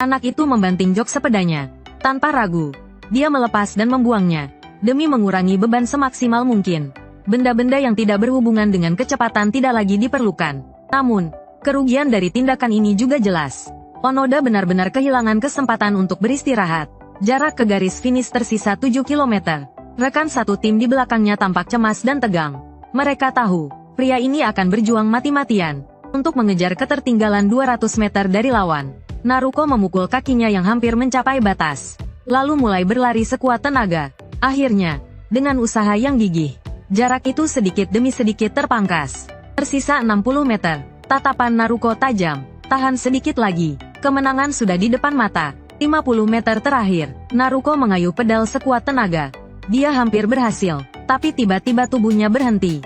Anak itu membanting jok sepedanya. Tanpa ragu, dia melepas dan membuangnya. Demi mengurangi beban semaksimal mungkin. Benda-benda yang tidak berhubungan dengan kecepatan tidak lagi diperlukan. Namun, kerugian dari tindakan ini juga jelas. Onoda benar-benar kehilangan kesempatan untuk beristirahat. Jarak ke garis finish tersisa 7 km. Rekan satu tim di belakangnya tampak cemas dan tegang. Mereka tahu, pria ini akan berjuang mati-matian untuk mengejar ketertinggalan 200 meter dari lawan. Naruko memukul kakinya yang hampir mencapai batas, lalu mulai berlari sekuat tenaga. Akhirnya, dengan usaha yang gigih, jarak itu sedikit demi sedikit terpangkas. Tersisa 60 meter. Tatapan Naruko tajam. Tahan sedikit lagi. Kemenangan sudah di depan mata. 50 meter terakhir, Naruko mengayuh pedal sekuat tenaga. Dia hampir berhasil, tapi tiba-tiba tubuhnya berhenti.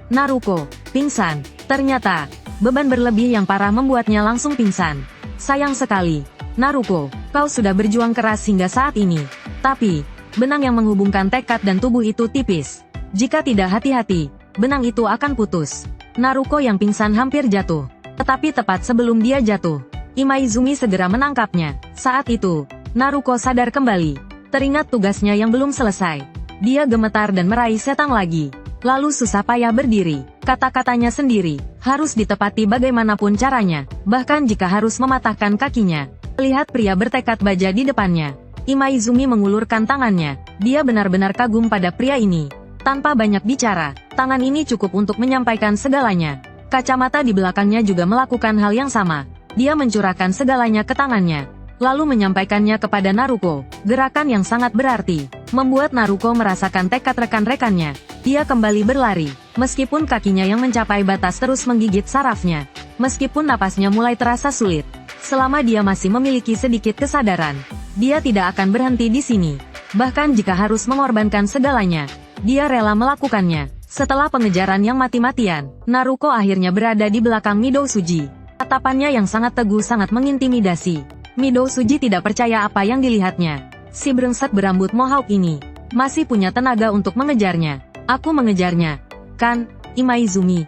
Naruko pingsan. Ternyata, beban berlebih yang parah membuatnya langsung pingsan. Sayang sekali, Naruko, kau sudah berjuang keras hingga saat ini. Tapi, benang yang menghubungkan tekad dan tubuh itu tipis. Jika tidak hati-hati, benang itu akan putus. Naruko yang pingsan hampir jatuh. Tetapi tepat sebelum dia jatuh, Imaizumi segera menangkapnya. Saat itu, Naruko sadar kembali. Teringat tugasnya yang belum selesai. Dia gemetar dan meraih setang lagi. Lalu susah payah berdiri. Kata-katanya sendiri, harus ditepati bagaimanapun caranya, bahkan jika harus mematahkan kakinya. Lihat pria bertekad baja di depannya. Imaizumi mengulurkan tangannya. Dia benar-benar kagum pada pria ini. Tanpa banyak bicara, tangan ini cukup untuk menyampaikan segalanya. Kacamata di belakangnya juga melakukan hal yang sama. Dia mencurahkan segalanya ke tangannya, lalu menyampaikannya kepada Naruko. Gerakan yang sangat berarti, membuat Naruko merasakan tekad rekan-rekannya. Dia kembali berlari, meskipun kakinya yang mencapai batas terus menggigit sarafnya. Meskipun napasnya mulai terasa sulit, selama dia masih memiliki sedikit kesadaran, dia tidak akan berhenti di sini. Bahkan jika harus mengorbankan segalanya, dia rela melakukannya. Setelah pengejaran yang mati-matian, Naruko akhirnya berada di belakang Midousuji. Tatapannya yang sangat teguh sangat mengintimidasi. Midousuji tidak percaya apa yang dilihatnya. Si brengsek berambut mohawk ini masih punya tenaga untuk mengejarnya. Aku mengejarnya, kan, Imaizumi?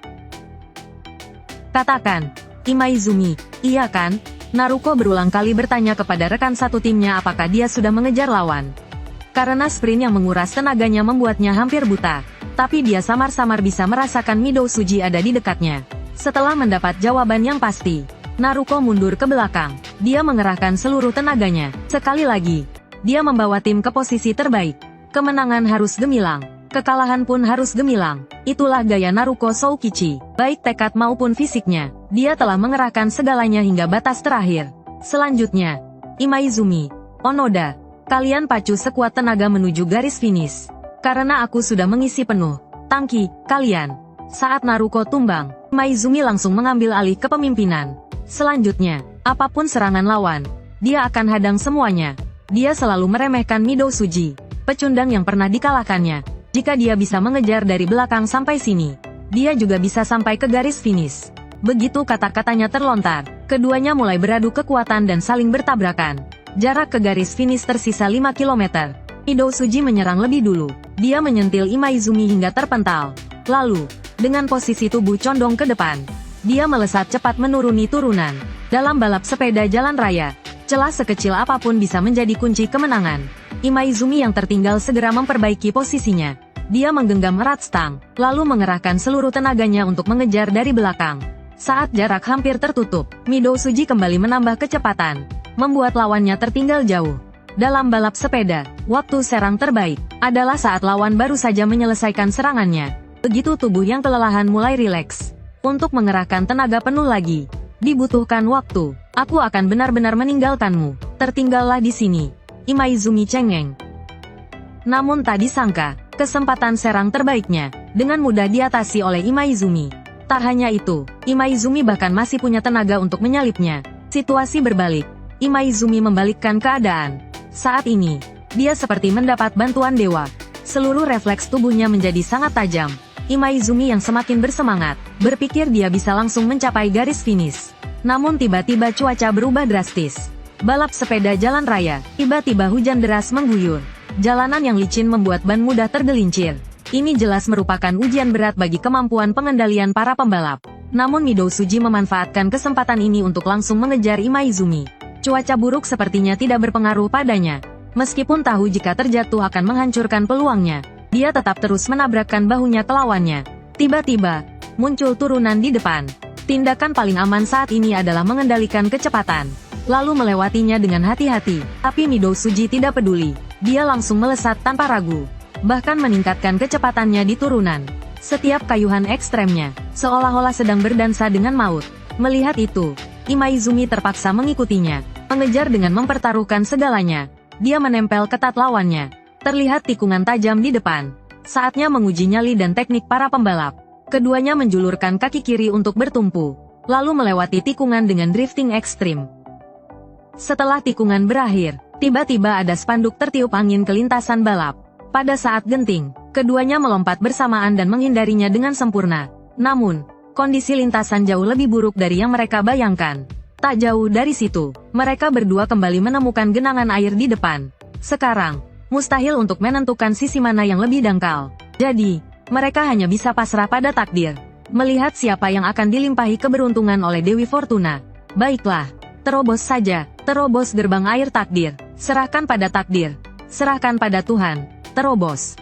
Katakan, Imaizumi, iya kan? Naruko berulang kali bertanya kepada rekan satu timnya apakah dia sudah mengejar lawan. Karena sprint yang menguras tenaganya membuatnya hampir buta. Tapi dia samar-samar bisa merasakan Midousuji ada di dekatnya. Setelah mendapat jawaban yang pasti, Naruko mundur ke belakang. Dia mengerahkan seluruh tenaganya. Sekali lagi, dia membawa tim ke posisi terbaik. Kemenangan harus gemilang, kekalahan pun harus gemilang. Itulah gaya Naruko Soukichi. Baik tekad maupun fisiknya, dia telah mengerahkan segalanya hingga batas terakhir. Selanjutnya, Imaizumi, Onoda, kalian pacu sekuat tenaga menuju garis finish. Karena aku sudah mengisi penuh tangki kalian. Saat Naruko tumbang, Imaizumi langsung mengambil alih kepemimpinan. Selanjutnya, apapun serangan lawan, dia akan hadang semuanya. Dia selalu meremehkan Midousuji, pecundang yang pernah dikalahkannya. Jika dia bisa mengejar dari belakang sampai sini, dia juga bisa sampai ke garis finish. Begitu kata-katanya terlontar, keduanya mulai beradu kekuatan dan saling bertabrakan. Jarak ke garis finish tersisa 5 km. Midousuji menyerang lebih dulu. Dia menyentil Imaizumi hingga terpental. Lalu, dengan posisi tubuh condong ke depan, dia melesat cepat menuruni turunan. Dalam balap sepeda jalan raya, celah sekecil apapun bisa menjadi kunci kemenangan. Imaizumi yang tertinggal segera memperbaiki posisinya. Dia menggenggam erat stang, lalu mengerahkan seluruh tenaganya untuk mengejar dari belakang. Saat jarak hampir tertutup, Midousuji kembali menambah kecepatan, membuat lawannya tertinggal jauh. Dalam balap sepeda, waktu serang terbaik adalah saat lawan baru saja menyelesaikan serangannya. Begitu tubuh yang kelelahan mulai rileks. Untuk mengerahkan tenaga penuh lagi, dibutuhkan waktu. Aku akan benar-benar meninggalkanmu. Tertinggallah di sini, Imaizumi cengeng. Namun tak disangka, kesempatan serang terbaiknya dengan mudah diatasi oleh Imaizumi. Tak hanya itu, Imaizumi bahkan masih punya tenaga untuk menyalipnya. Situasi berbalik. Imaizumi membalikkan keadaan. Saat ini, dia seperti mendapat bantuan dewa. Seluruh refleks tubuhnya menjadi sangat tajam. Imaizumi yang semakin bersemangat, berpikir dia bisa langsung mencapai garis finish. Namun tiba-tiba cuaca berubah drastis. Balap sepeda jalan raya, tiba-tiba hujan deras mengguyur. Jalanan yang licin membuat ban mudah tergelincir. Ini jelas merupakan ujian berat bagi kemampuan pengendalian para pembalap. Namun Midousuji memanfaatkan kesempatan ini untuk langsung mengejar Imaizumi. Cuaca buruk sepertinya tidak berpengaruh padanya. Meskipun tahu jika terjatuh akan menghancurkan peluangnya, dia tetap terus menabrakkan bahunya ke lawannya. Tiba-tiba, muncul turunan di depan. Tindakan paling aman saat ini adalah mengendalikan kecepatan, lalu melewatinya dengan hati-hati. Tapi Midou Suji tidak peduli. Dia langsung melesat tanpa ragu, bahkan meningkatkan kecepatannya di turunan. Setiap kayuhan ekstremnya, seolah-olah sedang berdansa dengan maut. Melihat itu, Imaizumi terpaksa mengikutinya, mengejar dengan mempertaruhkan segalanya. Dia menempel ketat lawannya. Terlihat tikungan tajam di depan. Saatnya menguji nyali dan teknik para pembalap. Keduanya menjulurkan kaki kiri untuk bertumpu, lalu melewati tikungan dengan drifting ekstrim. Setelah tikungan berakhir, tiba-tiba ada spanduk tertiup angin ke lintasan balap. Pada saat genting, keduanya melompat bersamaan dan menghindarinya dengan sempurna. Namun, kondisi lintasan jauh lebih buruk dari yang mereka bayangkan. Tak jauh dari situ, mereka berdua kembali menemukan genangan air di depan. Sekarang, mustahil untuk menentukan sisi mana yang lebih dangkal. Jadi, mereka hanya bisa pasrah pada takdir. Melihat siapa yang akan dilimpahi keberuntungan oleh Dewi Fortuna. Baiklah, terobos saja, terobos gerbang air takdir. Serahkan pada takdir. Serahkan pada Tuhan, terobos.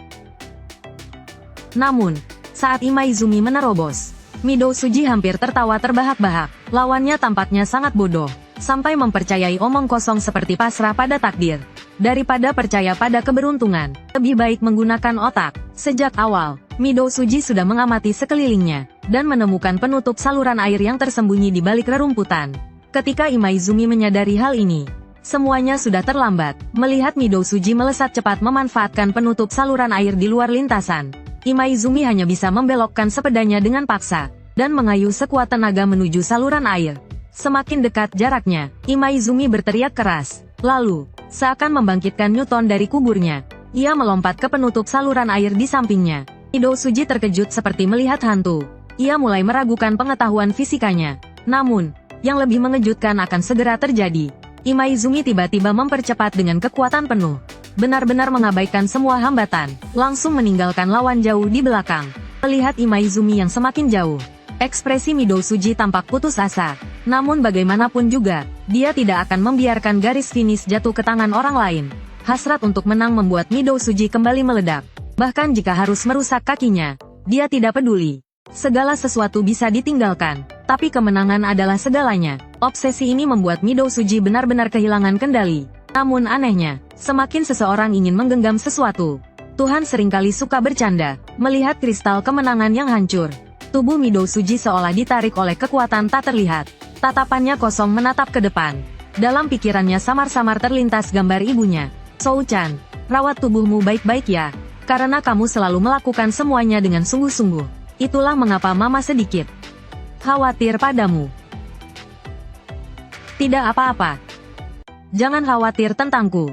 Namun, saat Imaizumi menerobos, Midou Suji hampir tertawa terbahak-bahak. Lawannya tampaknya sangat bodoh, sampai mempercayai omong kosong seperti pasrah pada takdir. Daripada percaya pada keberuntungan, lebih baik menggunakan otak. Sejak awal, Midou Suji sudah mengamati sekelilingnya, dan menemukan penutup saluran air yang tersembunyi di balik rerumputan. Ketika Imaizumi menyadari hal ini, semuanya sudah terlambat. Melihat Midou Suji melesat cepat memanfaatkan penutup saluran air di luar lintasan, Imaizumi hanya bisa membelokkan sepedanya dengan paksa, dan mengayuh sekuat tenaga menuju saluran air. Semakin dekat jaraknya, Imaizumi berteriak keras. Lalu, seakan membangkitkan Newton dari kuburnya, ia melompat ke penutup saluran air di sampingnya. Midou Suji terkejut seperti melihat hantu. Ia mulai meragukan pengetahuan fisikanya. Namun, yang lebih mengejutkan akan segera terjadi. Imaizumi tiba-tiba mempercepat dengan kekuatan penuh. Benar-benar mengabaikan semua hambatan, langsung meninggalkan lawan jauh di belakang. Melihat Imaizumi yang semakin jauh, ekspresi Midou Suji tampak putus asa. Namun bagaimanapun juga, dia tidak akan membiarkan garis finish jatuh ke tangan orang lain. Hasrat untuk menang membuat Midou Suji kembali meledak. Bahkan jika harus merusak kakinya, dia tidak peduli. Segala sesuatu bisa ditinggalkan, tapi kemenangan adalah segalanya. Obsesi ini membuat Midou Suji benar-benar kehilangan kendali. Namun anehnya, semakin seseorang ingin menggenggam sesuatu, Tuhan seringkali suka bercanda. Melihat kristal kemenangan yang hancur, tubuh Midou Suji seolah ditarik oleh kekuatan tak terlihat. Tatapannya kosong menatap ke depan. Dalam pikirannya samar-samar terlintas gambar ibunya. Souchan, rawat tubuhmu baik-baik ya, karena kamu selalu melakukan semuanya dengan sungguh-sungguh. Itulah mengapa Mama sedikit khawatir padamu. Tidak apa-apa. Jangan khawatir tentangku.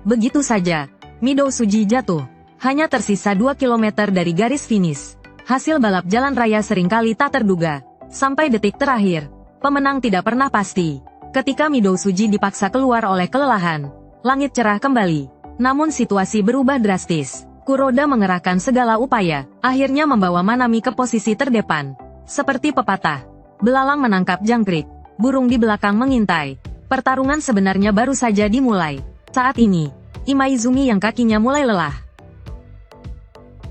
Begitu saja, Midou Suji jatuh. Hanya tersisa 2 km dari garis finish. Hasil balap jalan raya seringkali tak terduga. Sampai detik terakhir, pemenang tidak pernah pasti. Ketika Midou Suji dipaksa keluar oleh kelelahan, langit cerah kembali. Namun situasi berubah drastis. Kuroda mengerahkan segala upaya, akhirnya membawa Manami ke posisi terdepan. Seperti pepatah, belalang menangkap jangkrik, burung di belakang mengintai. Pertarungan sebenarnya baru saja dimulai. Saat ini, Imaizumi yang kakinya mulai lelah.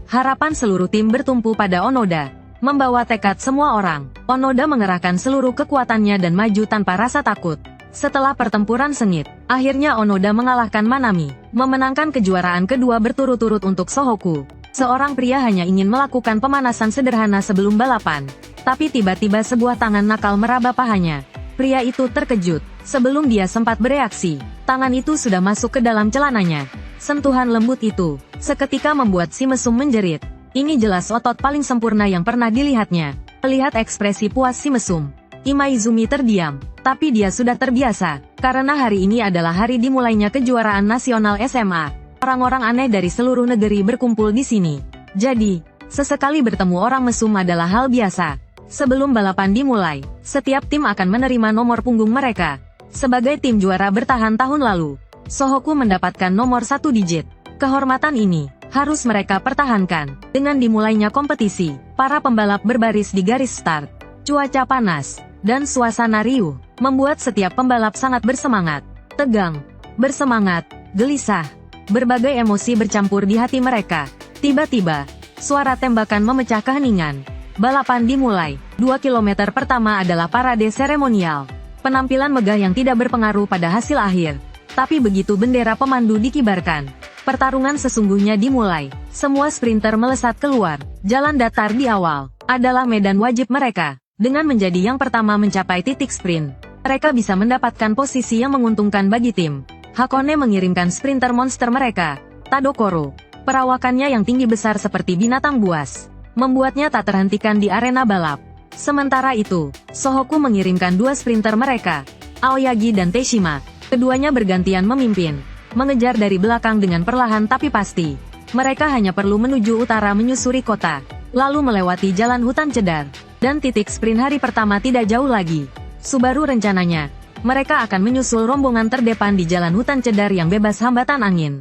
Harapan seluruh tim bertumpu pada Onoda. Membawa tekad semua orang, Onoda mengerahkan seluruh kekuatannya dan maju tanpa rasa takut. Setelah pertempuran sengit, akhirnya Onoda mengalahkan Manami, memenangkan kejuaraan kedua berturut-turut untuk Sohoku. Seorang pria hanya ingin melakukan pemanasan sederhana sebelum balapan. Tapi tiba-tiba sebuah tangan nakal meraba pahanya. Pria itu terkejut. Sebelum dia sempat bereaksi, tangan itu sudah masuk ke dalam celananya. Sentuhan lembut itu, seketika membuat si mesum menjerit. Ini jelas otot paling sempurna yang pernah dilihatnya. Melihat ekspresi puas si mesum, Imaizumi terdiam. Tapi dia sudah terbiasa, karena hari ini adalah hari dimulainya kejuaraan nasional SMA. Orang-orang aneh dari seluruh negeri berkumpul di sini. Jadi, sesekali bertemu orang mesum adalah hal biasa. Sebelum balapan dimulai, setiap tim akan menerima nomor punggung mereka. Sebagai tim juara bertahan tahun lalu, Sohoku mendapatkan nomor 1 digit. Kehormatan ini harus mereka pertahankan. Dengan dimulainya kompetisi, para pembalap berbaris di garis start. Cuaca panas dan suasana riuh membuat setiap pembalap sangat bersemangat, tegang, bersemangat, gelisah. Berbagai emosi bercampur di hati mereka. Tiba-tiba, suara tembakan memecah keheningan. Balapan dimulai. 2 kilometer pertama adalah parade seremonial. Penampilan megah yang tidak berpengaruh pada hasil akhir. Tapi begitu bendera pemandu dikibarkan, pertarungan sesungguhnya dimulai. Semua sprinter melesat keluar. Jalan datar di awal adalah medan wajib mereka. Dengan menjadi yang pertama mencapai titik sprint, mereka bisa mendapatkan posisi yang menguntungkan bagi tim. Hakone mengirimkan sprinter monster mereka, Tadokoro. Perawakannya yang tinggi besar seperti binatang buas, membuatnya tak terhentikan di arena balap. Sementara itu, Sohoku mengirimkan 2 sprinter mereka, Aoyagi dan Teshima. Keduanya bergantian memimpin, mengejar dari belakang dengan perlahan tapi pasti. Mereka hanya perlu menuju utara menyusuri kota, lalu melewati jalan hutan cedar, dan titik sprint hari pertama tidak jauh lagi. Subaru rencananya, mereka akan menyusul rombongan terdepan di jalan hutan cedar yang bebas hambatan angin.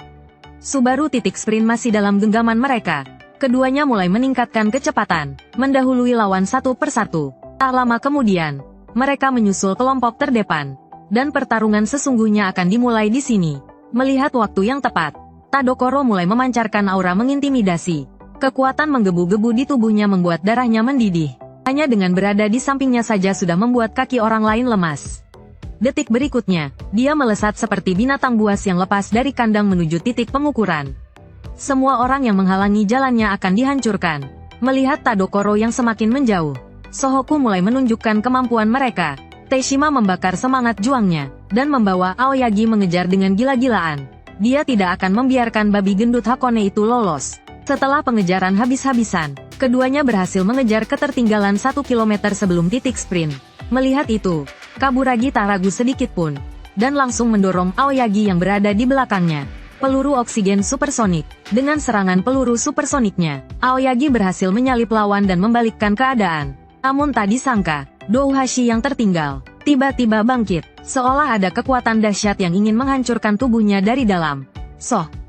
Subaru titik sprint masih dalam genggaman mereka. Keduanya mulai meningkatkan kecepatan, mendahului lawan satu persatu. Tak lama kemudian, mereka menyusul kelompok terdepan, dan pertarungan sesungguhnya akan dimulai di sini. Melihat waktu yang tepat, Tadokoro mulai memancarkan aura mengintimidasi. Kekuatan menggebu-gebu di tubuhnya membuat darahnya mendidih. Hanya dengan berada di sampingnya saja sudah membuat kaki orang lain lemas. Detik berikutnya, dia melesat seperti binatang buas yang lepas dari kandang menuju titik pengukuran. Semua orang yang menghalangi jalannya akan dihancurkan. Melihat Tadokoro yang semakin menjauh, Sohoku mulai menunjukkan kemampuan mereka. Teshima membakar semangat juangnya, dan membawa Aoyagi mengejar dengan gila-gilaan. Dia tidak akan membiarkan babi gendut Hakone itu lolos. Setelah pengejaran habis-habisan, keduanya berhasil mengejar ketertinggalan 1 kilometer sebelum titik sprint. Melihat itu, Kaburagi tak ragu sedikit pun, dan langsung mendorong Aoyagi yang berada di belakangnya. Peluru oksigen supersonik. Dengan serangan peluru supersoniknya, Aoyagi berhasil menyalip lawan dan membalikkan keadaan. Namun tak disangka, Douhashi yang tertinggal, tiba-tiba bangkit, seolah ada kekuatan dahsyat yang ingin menghancurkan tubuhnya dari dalam.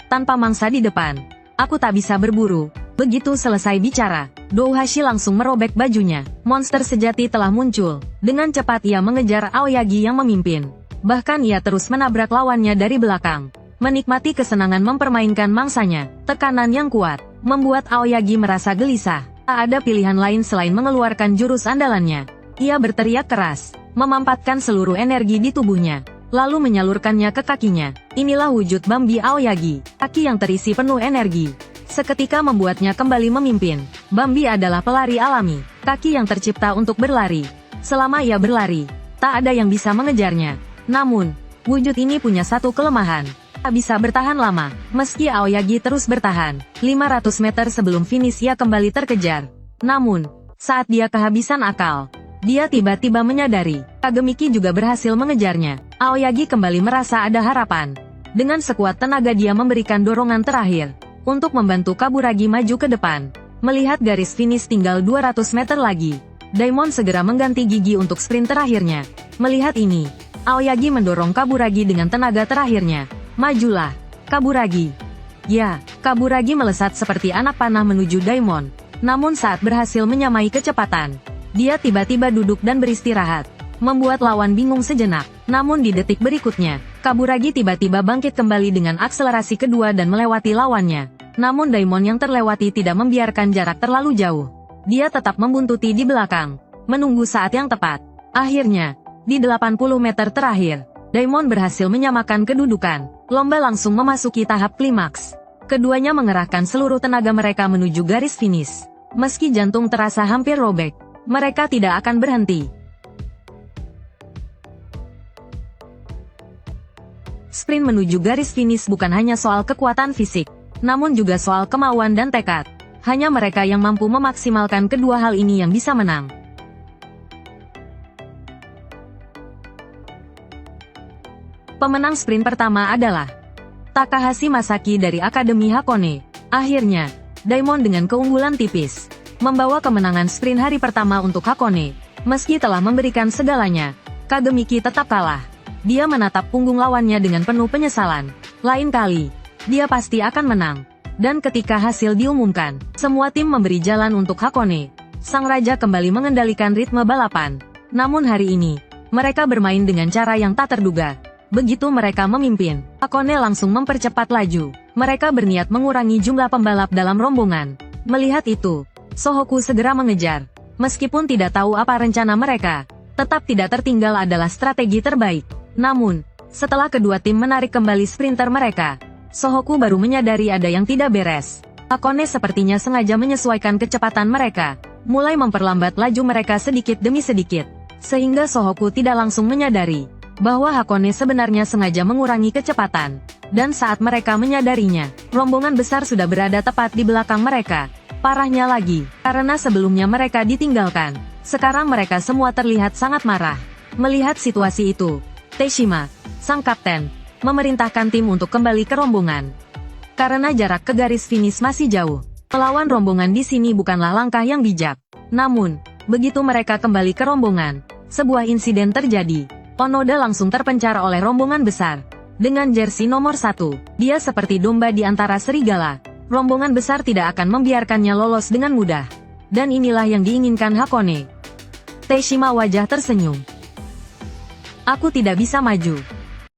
Tanpa mangsa di depan, aku tak bisa berburu. Begitu selesai bicara, Douhashi langsung merobek bajunya. Monster sejati telah muncul. Dengan cepat ia mengejar Aoyagi yang memimpin. Bahkan ia terus menabrak lawannya dari belakang. Menikmati kesenangan mempermainkan mangsanya, tekanan yang kuat membuat Aoyagi merasa gelisah. Tak ada pilihan lain selain mengeluarkan jurus andalannya. Ia berteriak keras, memampatkan seluruh energi di tubuhnya, lalu menyalurkannya ke kakinya. Inilah wujud Bambi Aoyagi, kaki yang terisi penuh energi. Seketika membuatnya kembali memimpin. Bambi adalah pelari alami, kaki yang tercipta untuk berlari. Selama ia berlari, tak ada yang bisa mengejarnya. Namun, wujud ini punya satu kelemahan. Tak bisa bertahan lama. Meski Aoyagi terus bertahan, 500 meter sebelum finish ia kembali terkejar. Namun, saat dia kehabisan akal, dia tiba-tiba menyadari, Kagemiki juga berhasil mengejarnya. Aoyagi kembali merasa ada harapan. Dengan sekuat tenaga dia memberikan dorongan terakhir untuk membantu Kaburagi maju ke depan. Melihat garis finish tinggal 200 meter lagi, Daimon segera mengganti gigi untuk sprint terakhirnya. Melihat ini, Aoyagi mendorong Kaburagi dengan tenaga terakhirnya. Majulah, Kaburagi. Ya, Kaburagi melesat seperti anak panah menuju Daimon. Namun saat berhasil menyamai kecepatan, dia tiba-tiba duduk dan beristirahat, membuat lawan bingung sejenak. Namun di detik berikutnya, Kaburagi tiba-tiba bangkit kembali dengan akselerasi kedua dan melewati lawannya. Namun Daimon yang terlewati tidak membiarkan jarak terlalu jauh. Dia tetap membuntuti di belakang, menunggu saat yang tepat. Akhirnya, di 80 meter terakhir, Daimon berhasil menyamakan kedudukan. Lomba langsung memasuki tahap klimaks. Keduanya mengerahkan seluruh tenaga mereka menuju garis finish. Meski jantung terasa hampir robek, mereka tidak akan berhenti. Sprint menuju garis finish bukan hanya soal kekuatan fisik, namun juga soal kemauan dan tekad. Hanya mereka yang mampu memaksimalkan kedua hal ini yang bisa menang. Pemenang sprint pertama adalah Takahashi Masaki dari Akademi Hakone. Akhirnya, Daimon dengan keunggulan tipis membawa kemenangan sprint hari pertama untuk Hakone. Meski telah memberikan segalanya, Kagemiki tetap kalah. Dia menatap punggung lawannya dengan penuh penyesalan. Lain kali, dia pasti akan menang. Dan ketika hasil diumumkan, semua tim memberi jalan untuk Hakone. Sang raja kembali mengendalikan ritme balapan. Namun hari ini, Mereka bermain dengan cara yang tak terduga. Begitu mereka memimpin, Hakone langsung mempercepat laju. Mereka berniat mengurangi jumlah pembalap dalam rombongan. Melihat itu, Sohoku segera mengejar. Meskipun tidak tahu apa rencana mereka, tetap tidak tertinggal adalah strategi terbaik. Namun, setelah kedua tim menarik kembali sprinter mereka, Sohoku baru menyadari ada yang tidak beres. Hakone sepertinya sengaja menyesuaikan kecepatan mereka, mulai memperlambat laju mereka sedikit demi sedikit, sehingga Sohoku tidak langsung menyadari bahwa Hakone sebenarnya sengaja mengurangi kecepatan. Dan saat mereka menyadarinya, rombongan besar sudah berada tepat di belakang mereka. Parahnya lagi, karena sebelumnya mereka ditinggalkan, sekarang mereka semua terlihat sangat marah. Melihat situasi itu, Teshima, sang kapten, memerintahkan tim untuk kembali ke rombongan. Karena jarak ke garis finish masih jauh, melawan rombongan di sini bukanlah langkah yang bijak. Namun, begitu mereka kembali ke rombongan, sebuah insiden terjadi. Onoda langsung terpencar oleh rombongan besar. Dengan jersey nomor 1, dia seperti domba di antara serigala. Rombongan besar tidak akan membiarkannya lolos dengan mudah. Dan inilah yang diinginkan Hakone. Teshima wajah tersenyum. Aku tidak bisa maju.